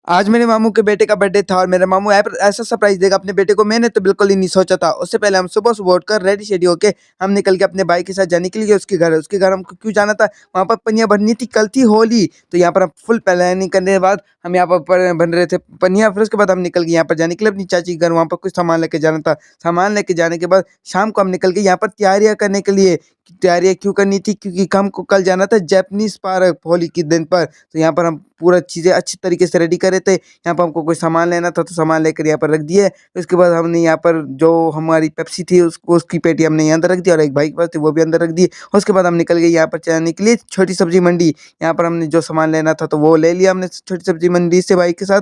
आज मेरे मामू के बेटे का बर्थडे था और मेरे मामू ऐसा सरप्राइज देगा अपने बेटे को मैंने तो बिल्कुल ही नहीं सोचा था। उससे पहले हम सुबह सुबह उठकर रेडी शेडी होके हम निकल के अपने भाई के साथ जाने के लिए उसके घर हमको क्यों जाना था। वहाँ पर पनिया भरनी थी, कल थी होली। तो यहाँ पर हम फुल प्लानिंग करने के बाद हम यहाँ पर बन रहे थे पनिया। फिर उसके बाद हम निकल गए यहाँ पर जाने के लिए अपनी चाची के घर। वहाँ पर कुछ सामान लेके जाना था। सामान लेके जाने के बाद शाम को हम निकल गए यहाँ पर तैयारियां करने के लिए। तैयारियां क्यों करनी थी, क्योंकि हमको कल जाना था जैपनीज पार्क होली के दिन पर। तो यहाँ पर हम पूरा चीज़ें अच्छी तरीके से रेडी करे थे। यहाँ पर हमको कोई सामान लेना था तो सामान लेकर यहाँ पर रख दिए। उसके बाद हमने यहाँ पर जो हमारी पेप्सी थी उसको उसकी पेटी हमने यहाँ अंदर रख दी और एक भाई के पास थी वो भी अंदर रख दी। उसके बाद हम निकल गए यहाँ पर जाने के लिए छोटी सब्जी मंडी। यहाँ पर हमने जो सामान लेना था तो वो ले लिया हमने छोटी सब्जी मंडी से भाई के साथ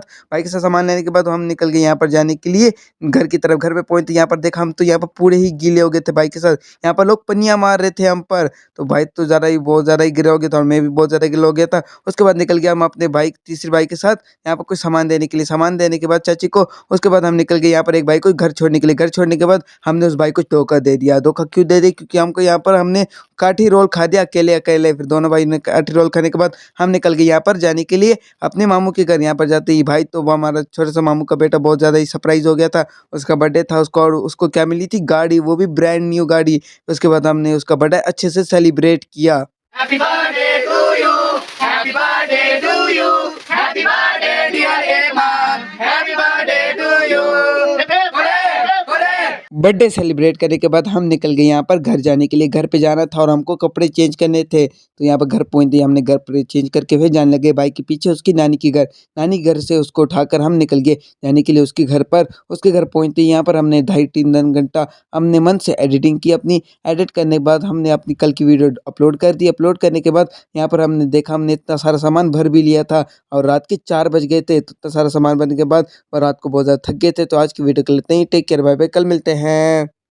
सामान लेने के बाद हम निकल गए यहाँ पर जाने के लिए घर की तरफ। घर पे पहुंचते यहाँ पर देखा हम तो यहाँ पर पूरे ही गीले हो गए थे भाई के साथ। यहाँ पर लोग पनिया मार रहे थे हम पर। तो भाई तो बहुत ज़्यादा ही गिरे हो गया था और मैं भी बहुत ज़्यादा गिला हो गया था। उसके बाद निकल गया हम अपने भाई तीसरे भाई के साथ यहाँ पर कुछ सामान देने के लिए। सामान देने के बाद चाची को उसके बाद हम निकल गए यहाँ पर एक भाई को घर छोड़ने के लिए। घर छोड़ने के बाद हमने उस भाई को धोखा दे दिया। धोखा क्यों दे दिया, क्योंकि हमको यहाँ पर हमने काठी रोल खा दिया अकेले अकेले। फिर दोनों भाई ने काठी रोल खाने के बाद हम निकल गए यहाँ पर जाने के लिए अपने मामू के घर। यहाँ पर जाते ही भाई तो वो हमारा छोटा सा मामू का बेटा बहुत ज़्यादा ही सरप्राइज हो गया था। उसका बर्थडे था उसको और उसको क्या मिली थी, गाड़ी, वो भी ब्रांड न्यू गाड़ी। उसके बाद हमने उसका बर्थडे अच्छे से सेलिब्रेट किया। Happy birthday to you. Happy birthday to you. Happy birthday, dear Eman. Happy birthday to you. Hooray! Hooray! Birthday celebrate करने के बाद हम निकल गए यहाँ पर घर जाने के लिए। घर पे जाना था और हमको कपड़े चेंज करने थे। तो यहाँ पर घर पहुँचते ही हमने घर पर चेंज करके फिर जाने लगे बाइक के पीछे उसकी नानी के घर। नानी के घर से उसको उठाकर हम निकल गए जाने के लिए उसके घर पर। उसके घर पहुँचते ही यहाँ पर हमने 2.5-3 घंटा हमने मन से एडिटिंग की अपनी। एडिट करने के बाद हमने अपनी कल की वीडियो अपलोड कर दी। अपलोड करने के बाद यहाँ पर हमने देखा हमने इतना सारा सामान भर भी लिया था और रात के 4 बज गए थे। तो इतना सारा सामान भरने के बाद और रात को बहुत ज़्यादा थक गए थे। तो आज की वीडियो को लेते हैं, टेक केयर, बाय बाय, कल मिलते हैं।